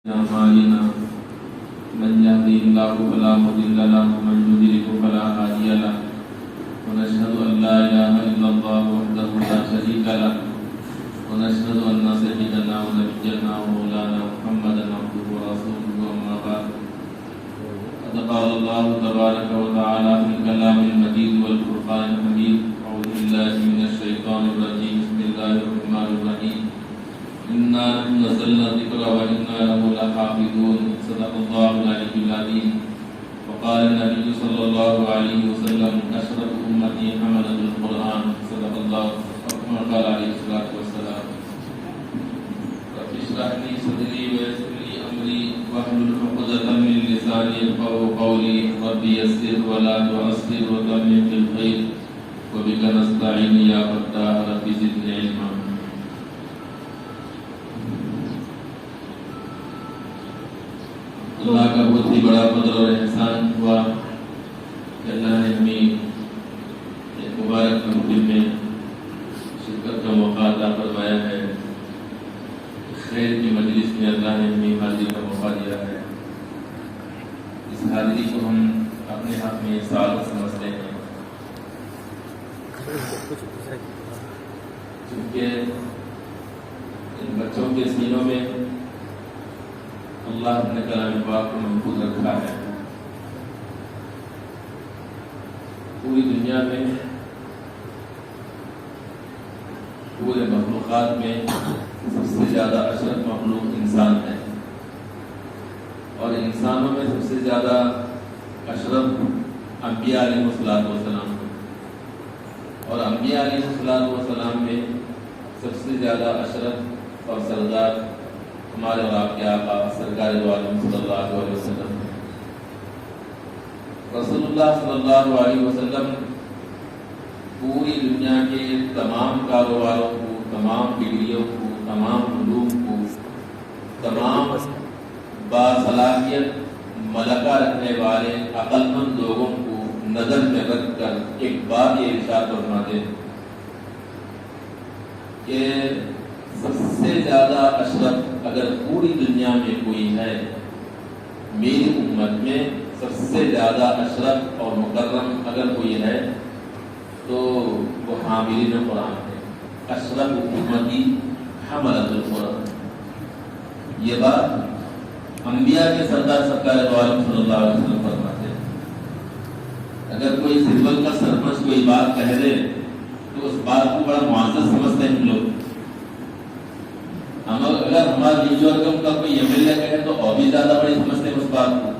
أعمالنا من يهده الله فلا مضل له ومن يضلل فلا هادي له ونشهد أن لا إله إلا الله وحده لا شريك له ونشهد أن سيدنا ونبينا ومولانا محمدا عبده ورسوله أما بعد قد قال الله تبارك وتعالى في الكلام المجيد والفرقان الحميد أعوذ بالله من الشيطان الرجيم بسم الله الرحمن الرحيم إنا نزلنا الذكر وإنا له لحافظون صدق الله العلي العظيم وقال النبي صلى الله عليه وسلم أشرف أمتي حملة القرآن صدق الله كما قال عليه الصلاة والسلام رب اشرح لي صدري ويسر لي أمري واحلل عقدة من لساني يفقهوا قولي رب يسر ولا تعسر وتمم بالخير وبك نستعين يا فتاح رب زدني علما. اللہ کا بہت ہی بڑا فضل اور احسان ہوا کہ اللہ نے ہمیں ایک مبارک محفل میں شرکت کا موقع عطا فرمایا ہے. خیر کی مجلس میں اللہ نے ہمیں حاضری کا موقع دیا ہے. اس حاضری کو ہم اپنے ہاتھ میں سعادت سمجھتے ہیں کیونکہ ان بچوں کے سینوں میں اللہ نے کلام پاک کو محفوظ رکھا ہے. پوری دنیا میں پورے مخلوقات میں سب سے زیادہ اشرف مخلوق انسان ہے اور انسانوں میں سب سے زیادہ اشرف انبیاء علیہ الصلوۃ والسلام اور انبیاء علیہ الصلوۃ والسلام میں سب سے زیادہ اشرف اور سردار ہمارے اور آپ کے آقا سرکار دو عالم صلی اللہ علیہ وسلم. رسول اللہ صلی اللہ علیہ وسلم پوری دنیا کے تمام کاروباروں کو، تمام ڈگریوں کو، تمام علوم کو، تمام باصلاحیت ملکہ رکھنے والے عقل مند لوگوں کو نظر میں رکھ کر ایک بات یہ ارشاد فرماتے ہیں کہ سب سے زیادہ اشرف اگر پوری دنیا میں کوئی ہے، میری امت میں سب سے زیادہ اشرف اور مکرم اگر کوئی ہے تو وہ حاملین قرآن ہے. اشرف امتی حملۃ القرآن. یہ بات انبیاء کے سردار سرکار دو عالم صلی اللہ علیہ وسلم فرماتے ہیں. اگر کوئی سربل کا سرپنچ کوئی بات کہہ دے تو اس بات کو بڑا معزز سمجھتے ہیں ہم لوگ. اگر ہمارے بزرگوں کا کوئی ایم ایل اے کہے تو اور بھی زیادہ بڑی سمجھتے ہیں اس بات کو.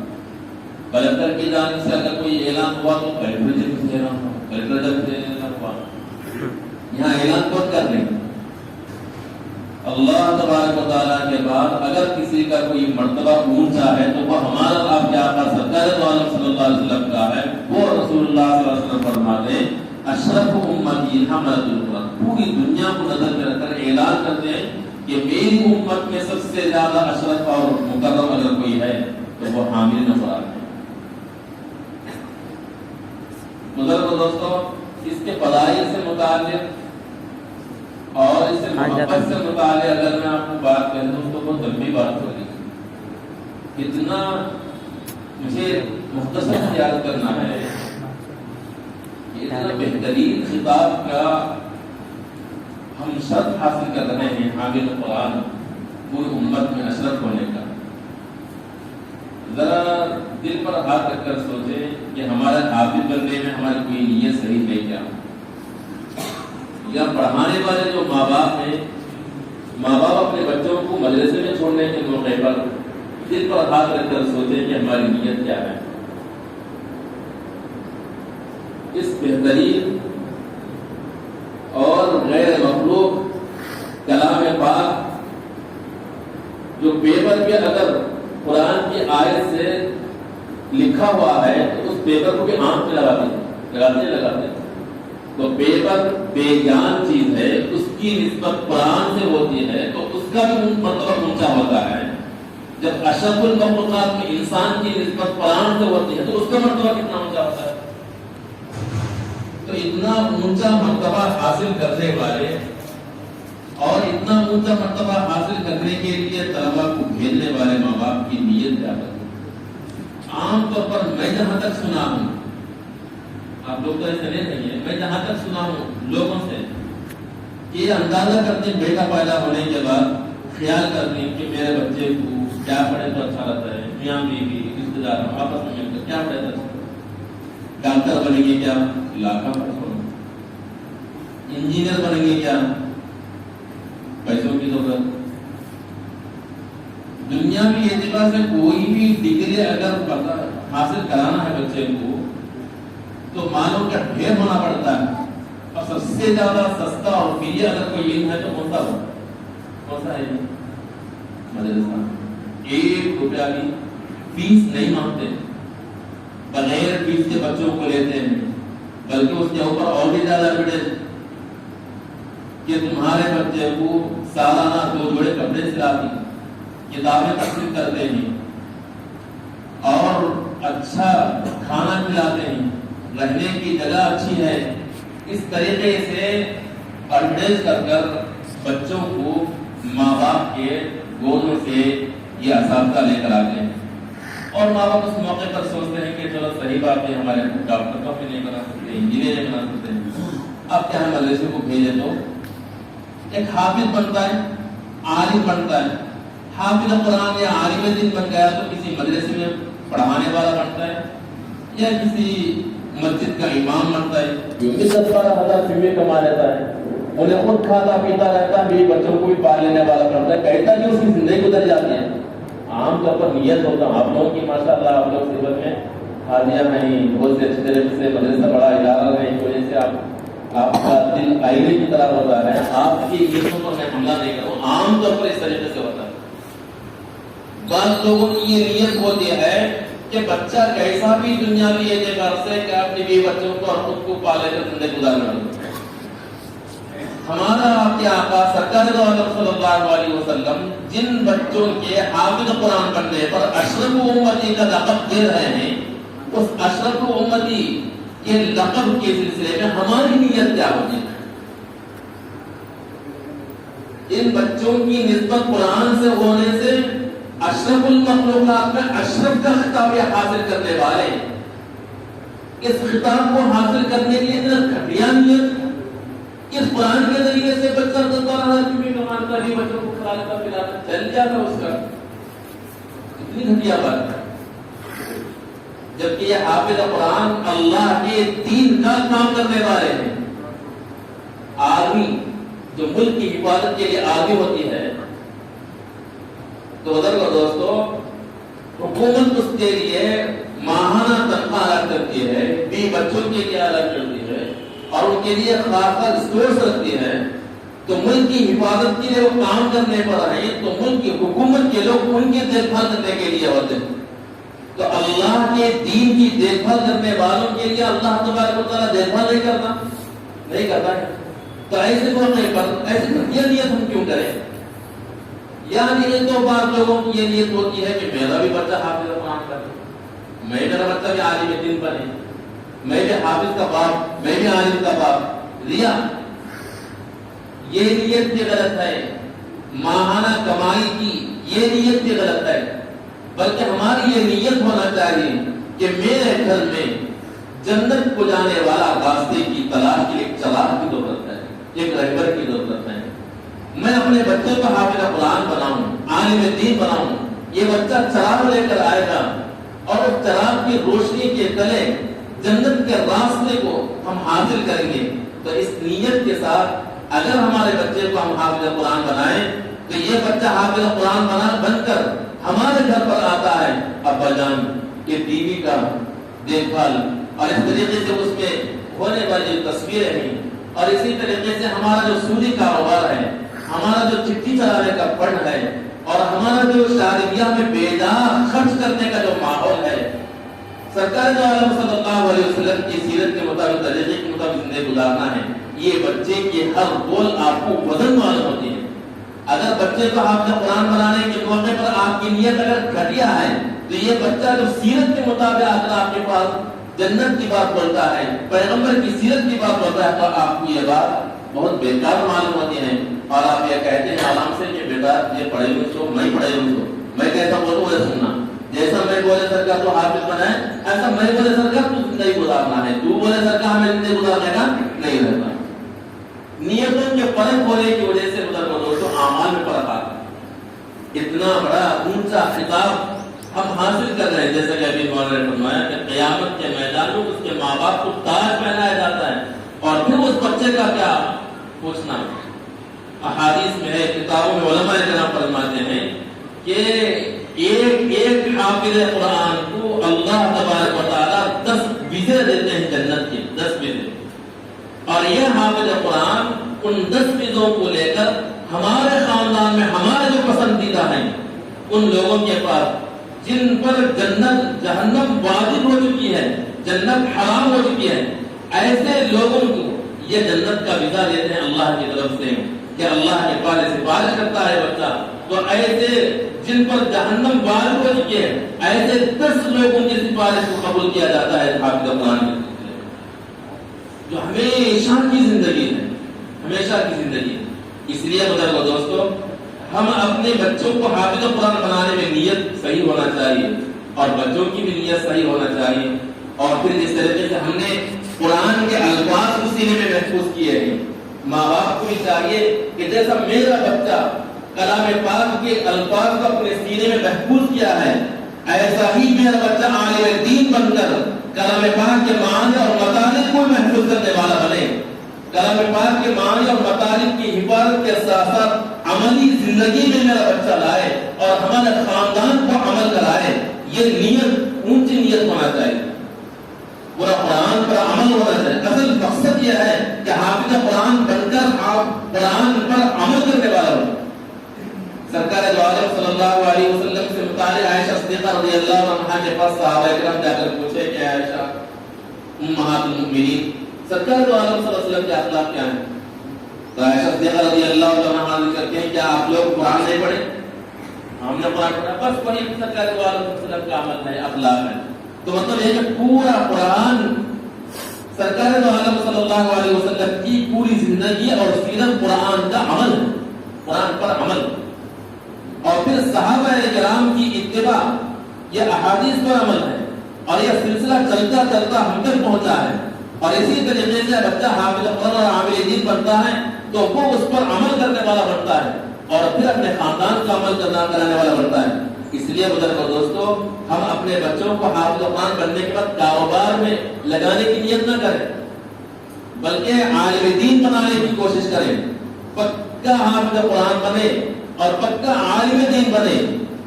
کلکٹر کی جانب سے اگر کوئی اعلان ہوا تو کلکٹر جب سے اعلان ہوا، کلکٹر جب سے اعلان ہوا. یہاں اعلان کون کر رہے ہیں؟ اللہ تبارک و تعالیٰ کے بعد اگر کسی کا کوئی مرتبہ اونچا ہے تو وہ ہمارا آپ کے آقا سرکار دو عالم صلی اللہ علیہ وسلم کا ہے. وہ رسول اللہ صلی اللہ علیہ وسلم فرماتے ہیں اشرف امتی حملۃ القرآن. پوری دنیا کو نظر میں رکھ کر اعلان کرتے ہیں کہ میری امت میں سب سے زیادہ اشرف اور مکرم اگر کوئی ہے تو وہ حاملین قرآن ہے. بزرگ دوستوں، اس کے فضائل سے متعلق اور اس سے محبت سے متعلق اگر میں آپ کو بات کہہ دوں تو بہت لمبی بات ہوگی. اتنا مجھے مختصر یاد کرنا ہے. اتنا بہترین خطاب کا ہم شرط حاصل کر رہے ہیں حامل قرآن پوری امت میں اشرف ہونے کا. ذرا دل پر ہاتھ رکھ کر سوچیں کہ ہمارے حافظ بننے میں ہماری کوئی نیت صحیح ہے کیا؟ یا پڑھانے والے جو ماں باپ ہیں، ماں باپ اپنے بچوں کو مدرسے میں چھوڑنے کے موقع پر دل پر ہاتھ رکھ کر سوچیں کہ ہماری نیت کیا ہے. اس بہترین اور غیر مخلوق کلام پاک جو پیپر پہ اگر قرآن کی آیت سے لکھا ہوا ہے تو اس پیپر کو بھی آنکھ پہ لگاتے تو پیپر بے جان چیز ہے، اس کی نسبت قرآن سے ہوتی ہے تو اس کا بھی مرتبہ اونچا ہوتا ہے. جب اشرف المخلوقات میں انسان کی نسبت قرآن سے ہوتی ہے تو اس کا مرتبہ کتنا اونچا ہوتا ہے. تو اتنا اونچا مرتبہ حاصل کرنے والے اور اتنا اونچا مرتبہ حاصل کرنے کے لیے طلبا کو بھیجنے والے ماں باپ کی نیت کیا ہے؟ عام طور پر میں جہاں تک سنا ہوں، آپ لوگ تو ایسے نہیں ہیں، میں جہاں تک سنا ہوں لوگوں سے کہ یہ اندازہ کرتے ہیں بیٹا پیدا ہونے کے بعد خیال کرتے ہیں کہ میرے بچے کو کیا پڑھے تو اچھا لگتا ہے، میاں بیوی رشتے دار آپس میں مل کر کیا پڑھے تو اچھا، ڈاکٹر بنیں گے کیا، لاکھوں پیسوں، انجینئر بنیں گے کیا، پیسوں کی ضرورت، دنیاوی اعتبار سے کوئی بھی ڈگری اگر حاصل کرانا ہے بچے کو تو مالوں کا ڈھیر ہونا پڑتا ہے، اور سب سے زیادہ سستا اور فری اگر کوئی علم ہے تو کون سا ہے؟ مدرسہ۔ 1 روپیہ کی فیس نہیں مانگتے، بغیر فیس کے بچوں کو لیتے ہیں، بلکہ اس کے اوپر اور بھی زیادہ ایویڈنس کہ تمہارے بچے کو سالانہ 2 جوڑے کپڑے سلاتی، کتابیں تقسیم کرتے ہیں اور اچھا کھانا کھلاتے ہیں، رہنے کی جگہ اچھی ہے، اس طریقے سے ایڈورٹائز کر کر بچوں کو ماں باپ کے گودوں سے یہ اساتذہ لے کر آتے ہیں، اور ماں باپ اس موقع پر سوچتے ہیں کہ چلو صحیح بات ہے، ہمارے ڈاکٹر کو بھی نہیں بنا سکتے، انجینئر نہیں بنا سکتے، اب کیا ہم مدرسے کو بھیجے تو ایک حافظ بنتا ہے، عالم بنتا ہے، حافظ قرآن یا عالم دین بن گیا تو کسی مدرسے میں پڑھانے والا بنتا ہے یا کسی مسجد کا امام بنتا ہے، جو بھی 10-12 ہزار روپے کما لیتا ہے، انہیں خود کھاتا پیتا رہتا ہے، میرے بچوں کو بھی پال لینے والا بنتا ہے، کہتا نہیں اس کی زندگی گزر جاتی ہے۔ عام طور پر نیت ہوتا ہے آپ لوگوں کی، ماشاءاللہ آپ لوگ صفت میں حاضیہ نہیں، بہت سے اچھے طریقے سے مدرسہ بڑا ادارہ ہے، اس وجہ سے آپ کا دل آئینے کی طرح ہوتا ہے، آپ کی نیتوں پر میں حملہ نہیں کروں، عام طور پر اس طریقے سے ہوتا ہے۔ بعض لوگوں کی یہ نیت ہوتی ہے کہ بچہ کیسا بھی دنیاوی اعتبار سے کہ اپنے بیوی بچوں کو اور خود کو پالے کر زندگی گزارنا ہے۔ ہمارا آپ کے آقا سرکار دو عالم صلی اللہ علیہ وسلم جن بچوں کے حافظ قرآن بننے پر اشرف امتی کا لقب دے رہے ہیں، اس اشرف امتی کے لقب کے سلسلے میں ہماری نیت کیا ہوگی؟ ان بچوں کی نسبت قرآن سے ہونے سے اشرف المخلوقات میں اشرف کا خطاب حاصل کرنے والے، اس خطاب کو حاصل کرنے کے لیے گھٹیا نیت، اس قرآن کے ذریعے سے بچہ 10-12 ہزار روپے کماتا بھی، بچوں کو کھلاتا پلاتا چل جاتا اس کا، اتنی گھٹیا بات ہے، جبکہ یہ حافظ قرآن اللہ کے دین کا کام کرنے والے ہیں۔ آرمی جو ملک کی حفاظت کے لیے آگے ہوتی ہے، تو ادھر کو دوستو حکومت اس کے لیے ماہانہ تنخواہ الگ کرتی ہے، بھی بچوں کے لیے الگ کرتی ہے اور ان کے لیے خاص اسٹورز رکھتی ہے، تو ملک کی حفاظت کے لیے وہ کام کرنے پر ہیں، تو ملک کی حکومت کے لوگ ان کی دیکھ بھال کرنے کے لیے ہوتے ہیں، تو اللہ کے دین کی دیکھ بھال کرنے والوں کے لیے اللہ تبارک و تعالیٰ دیکھ بھال نہیں کرتا ہے، تو ایسے موقع پر ایسی نیت ہم کیوں کریں؟ یعنی یہ تو بعض لوگوں کی یہ نیت ہوتی ہے کہ میرا بھی بچہ حافظ قرآن کرے، میرا بچہ بھی عالم دین بنے، میں بھی حافظ کا باپ، میں بھی عالم کا باپ، ریا، یہ نیت بھی غلط ہے، ماہانہ کمائی کی یہ نیت بھی غلط ہے، بلکہ ہماری یہ نیت ہونا چاہیے کہ میرے گھر میں جنت کو جانے والا راستے کی تلاش کے لیے ایک چراغ کی ضرورت ہے، ایک رہبر کی ضرورت ہے، میں اپنے بچے کو حافظ قرآن بناؤں، عالم دین بناؤں، یہ بچہ چراغ لے کر آئے گا اور اس چراغ کی روشنی کے تلے جنت کے راستے کو ہم حاصل کریں گے۔ تو اس نیت کے ساتھ اگر ہمارے بچے کو ہم حافظ قرآن بنائیں تو یہ بچہ حافظ قرآن بن کر ہمارے گھر پر آتا ہے، ابا جان یہ بیوی کا دیکھ بھال، اور اس طریقے سے اس میں ہونے والی تصویریں ہیں، اور اسی طریقے سے ہمارا جو سودی کاروبار ہے، ہمارا جو چٹھی چلانے کا فنڈ ہے، اور ہمارا جو شادیہ میں بیدار خرچ کرنے کا جو ماحول ہے، سرکار دو عالم صلی اللہ علیہ وسلم کی سیرت کے مطابق، طریقے کے مطابق زندگی گزارنا ہے، یہ بچے کی ہر بول آپ کو وزن معلوم ہوتی ہے۔ اگر بچے کو حافظ قرآن بنانے کے موقع پر آپ کی نیت اگر گھٹیا ہے تو یہ بچہ جو سیرت کے مطابق اگر آپ کے پاس جنت کی بات بولتا ہے، پیغمبر کی سیرت کی بات بولتا ہے، تو آپ کو یہ بات بہت بیکار معلوم ہوتی ہیں، اور آپ یہ کہتے ہیں آرام سے کہ بیٹا یہ پڑھے ہوئے سو، میں پڑھے ہوئے سو، میں کیسا بولوں مجھے سننا، جیسا میں بولے سر کا تو حافظ بنا ہے، ایسا میں بولے سر کا تو زندگی گزارنا ہے، تو بولے سر کا ہمیں زندگی گزارنے کا نہیں رہتا۔ نیتوں کے فرق ہونے کی وجہ سے ادھر دوستوں اعمال میں فرق آتا ہے۔ اتنا بڑا اونچا خطاب ہم حاصل کر رہے ہیں، جیسا کہ ابھی مولانا نے فرمایا کہ قیامت کے میدان میں اس کے ماں باپ کو تاج پہنایا جاتا ہے، اور پھر اس بچے کا کیا پوچھنا۔ احادیث میں ہے، کتابوں میں علماء کرام فرماتے ہیں کہ ایک ایک حافظ قرآن کو اللہ تبارک و تعالیٰ 10 ویزے دیتے ہیں جنت کے، 10 ویزے، اور یہ حافظ قرآن ان 10 ویزوں کو لے کر ہمارے خاندان میں ہمارے جو پسندیدہ ہیں ان لوگوں کے پاس جن پر جنت جہنم واجب ہو چکی ہے، جنت حرام ہو چکی ہے، ایسے لوگوں کو یہ جنت کا ویزا دیتے ہیں اللہ کی طرف سے کہ اللہ کے پاس سفارش کرتا ہے بچہ، تو ایسے جن پر جہنم واجب ہو چکی ہے ایسے 10 لوگوں کی سفارش کو قبول کیا جاتا ہے حافظ قرآن کے سلسلے میں، جو ہمیشہ کی زندگی ہے، ہمیشہ کی زندگی ہے۔ اس لیے بزرگوں دوستوں، ہم اپنے بچوں کو حافظ قرآن بنانے میں نیت صحیح ہونا چاہیے، اور بچوں کی بھی نیت صحیح ہونا چاہیے، اور پھر جس طریقے سے ہم نے قرآن کے الفاظ کو سینے میں محفوظ کیے ہیں، ماں باپ کو بھی چاہیے کہ جیسا میرا بچہ کلام پاک کے الفاظ کو اپنے سینے میں محفوظ کیا ہے، ایسا ہی میرا بچہ عالم دین بن کر کلام پاک کے معنی اور مطالب کو محفوظ کرنے والا بنے، کلام پاک کے معنی اور مطالب کی حفاظت کے ساتھ ساتھ عملی زندگی میں میرا بچہ لائے اور ہمارے خاندان کو عمل کرائے۔ یہ نیت اونچی نیت ہونا چاہیے، پورا قرآن پر عمل ہونا چاہیے۔ اصل مقصد یہ ہے کہ حافظ قرآن بن کر آپ قرآن پر عمل کرنے والا ہو۔ سرکار دو عالم صلی اللہ علیہ وسلم سے متعلق عائشہ صدیقہ رضی اللہ عنہا کے پاس صحابہ کرام جا کر پوچھے کہ عائشہ امہات المؤمنین، سرکار دو عالم صلی اللہ علیہ وسلم کے اخلاق کیا ہیں؟ تو عائشہ صدیقہ رضی اللہ عنہا کہتے ہیں کیا آپ لوگ قرآن نہیں پڑھے؟ ہم نے قرآن پڑھا، بس وہی سرکار دو عالم صلی اللہ علیہ وسلم کا عمل ہے، اخلاق ہے۔ تو مطلب یہ کہ پورا قرآن سرکار دو عالم صلی اللہ علیہ وسلم کی پوری زندگی اور سیرت قرآن کا عمل ہے، قرآن پر عمل، اور پھر صحابہ کرام کی اتباع، یہ احادیث پر عمل ہے، اور یہ سلسلہ چلتا چلتا ہم تک پہنچا ہے۔ اور اسی طریقے سے بچہ حافظ قرآن اور عامل دین بنتا ہے تو وہ اس پر عمل کرنے والا بنتا ہے، اور پھر اپنے خاندان کا عمل کرانے والا بنتا ہے۔ اس لیے بزرگوں دوستو، ہم اپنے بچوں کو حافظ قرآن بننے کے بعد کاروبار میں لگانے کی نیت نہ کریں، بلکہ عالم دین بنانے کی کوشش کریں، پکا حافظ قرآن بنے اور پکا عالم دین بنے۔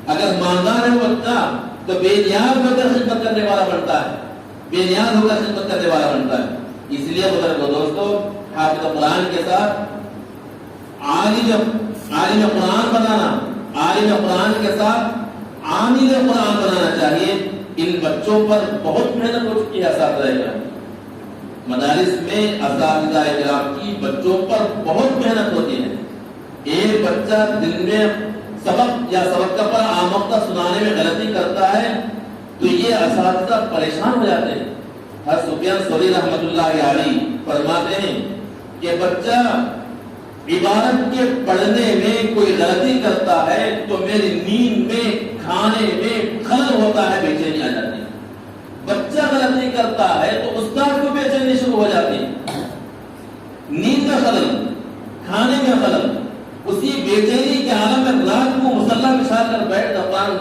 اگر مالدار ہے بچہ تو بے نیاز ہو کر خدمت کرنے والا بنتا ہے، بے نیاز ہو کر خدمت کرنے والا بنتا ہے۔ اس لیے بزرگوں دوستو، حافظ قرآن کے ساتھ عالم قرآن بنانا، عالم قرآن کے ساتھ عامل قرآن بنانا چاہیے۔ ان بچوں پر بہت محنت ہو چکی ہے اساتذہ کرام، مدارس میں اساتذہ کرام کی بچوں پر بہت محنت ہوتی ہے۔ ایک بچہ دن میں سبق یا سبق کا پر آموختہ سنانے میں غلطی کرتا ہے تو یہ اساتذہ پریشان ہو جاتے ہیں۔ حضرت سفیان ثوری رحمۃ اللہ علیہ فرماتے ہیں کہ بچہ عبارت کے پڑھنے میں کوئی غلطی کرتا ہے تو میری نیند میں، کھانے میں خلل ہوتا ہے، بے چینی آ جاتی ہے۔ بچہ غلطی کرتا ہے تو استاد کو بے چینی شروع ہو جاتی ہے، نیند میں خلل، کھانے میں خلل، اسی بے چینی کے عالم میں رات کو مصلی بچھا کر بیٹھ قرآن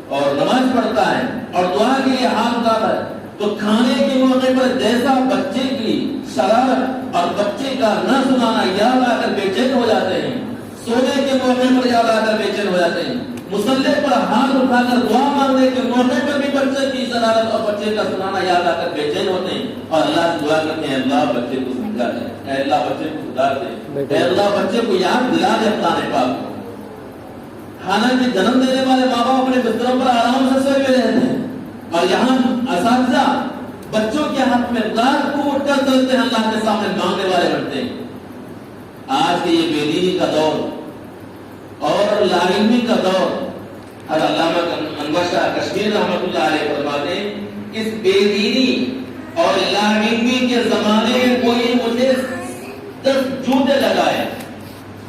اور نماز پڑھتا ہے اور دعا کے لیے ہاتھ اٹھاتا ہے، تو کھانے کے موقع پر جیسا بچے کی شرارت اور بچے کا نہ سنانا یاد آ کر بے چین ہو جاتے ہیں، سونے کے موقع پر یاد آ کر بے چین ہو جاتے ہیں، مصلی پر ہاتھ اٹھا کر دعا مانگنے کے موقع پر بھی بچے کی شرارت اور بچے کا سنانا یاد آ کر بے چین ہوتے ہیں، اور اللہ سے دعا کرتے ہیں اللہ بچے کو سمجھا دے، اے اللہ بچے کو سدھار دے، اے اللہ بچے کو یاد دلا دے قرآن پاک کو۔ حالانکہ جنم دینے والے ماں باپ اپنے بستروں پر آرام سے سوئے ہوئے رہتے ہیں، اور یہاں اساتذہ بچوں کے حق میں رات کو اٹھ کر چلتے ہیں، اللہ کے سامنے مانگنے والے بنتے ہیں۔ آج کے یہ بے دینی کا دور اور لا علمی کا دور، حضرت علامہ انور شاہ کشمیر رحمۃ اللہ علیہ فرماتے ہیں اس بے دینی اور لا علمی کے زمانے میں کوئی مجھے 10 جوتے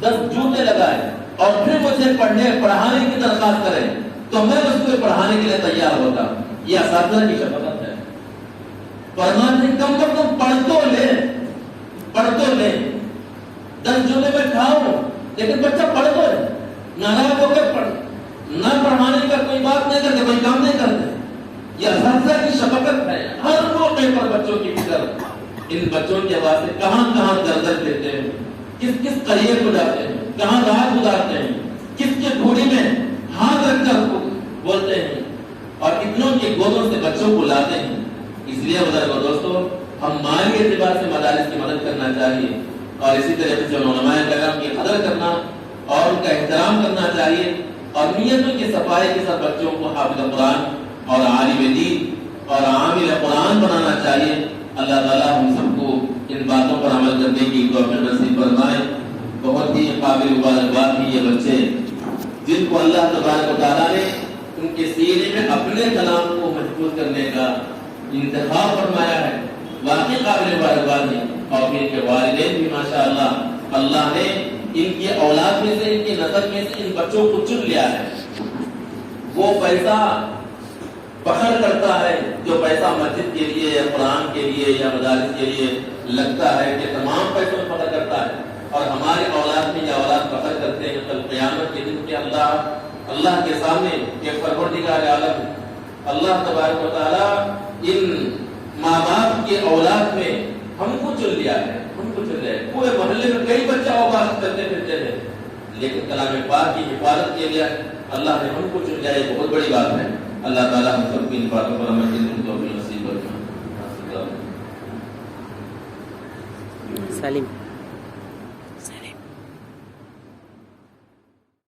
10 جوتے لگائے اور پھر مجھے پڑھانے کی درخواست کرے تو میں اس کو پڑھانے کے لیے تیار ہوتا. یہ اساتذہ کی شفقت ہے. فرماتے ہیں کم از کم پڑھ تو لے. 10 جوتے میں کھاؤ لیکن بچہ پڑھ تو لے. ناراض ہو کر پڑھ. نہ پڑھانے کا کوئی بات نہیں کرتے, کوئی کام نہیں کرتے. یہ اساتذہ کی شفقت ہے. ہر موقع پر بچوں کی فکر. ان بچوں کے واسطے کہاں کہاں در دیتے ہیں, کس قریے کو جاتے ہیں, کہاں رات گزارتے ہیں, کس کے گھوڑی میں ہاتھ رکھ کر بولتے ہیں اور اتنوں کی گودوں سے بچوں کو لاتے ہیں. اس لیے بزرگوں دوستوں, ہم مالی اعتبار سے مدارس کی مدد کرنا چاہیے اور اسی طریقے سے علماء کرام کی قدر کرنا اور ان کا احترام کرنا چاہیے اور نیتوں کی صفائی کے ساتھ بچوں کو حافظ قرآن اور عالم دین اور عامل قرآن بنانا چاہیے. اللہ تعالیٰ ہم سب کو ان باتوں پر عمل کرنے کی توفیق نصیب فرمائے. بہت ہی قابل مبارکباد ہیں یہ بچے جن کو اللہ تبارک و تعالیٰ نے ان کے سینے میں اپنے کلام کو محفوظ کرنے کا انتخاب فرمایا ہے. واقعی قابل مبارکباد ہے. اور ان کے والدین بھی ماشاءاللہ اللہ نے ان کی اولاد میں سے, ان کی نسل میں سے ان بچوں کو چن لیا ہے. وہ پیسہ فخر کرتا ہے جو پیسہ مسجد کے لیے یا قرآن کے لیے یا مدارس کے لیے لگتا ہے کہ تمام پیسوں میں فخر کرتا ہے. اور ہماری اولاد میں یہ اولاد فخر کرتے ہیں کل قیامت کے دن کے اللہ کے سامنے کہ پروردگار عالم اللہ تبارک و تعالیٰ ان ماں باپ کے اولاد میں ہم کو چن لیا ہے. پورے محلے میں کئی بچہ اوقات کرتے پھرتے ہیں لیکن کلام پاک کی حفاظت کے لیے اللہ نے ہم کو چن لیا. یہ بہت بڑی بات ہے. اللہ تعالیٰ ہم سب کی ان باتوں پر عمل کرنے کی توفیق نصیب فرمائے. سلیم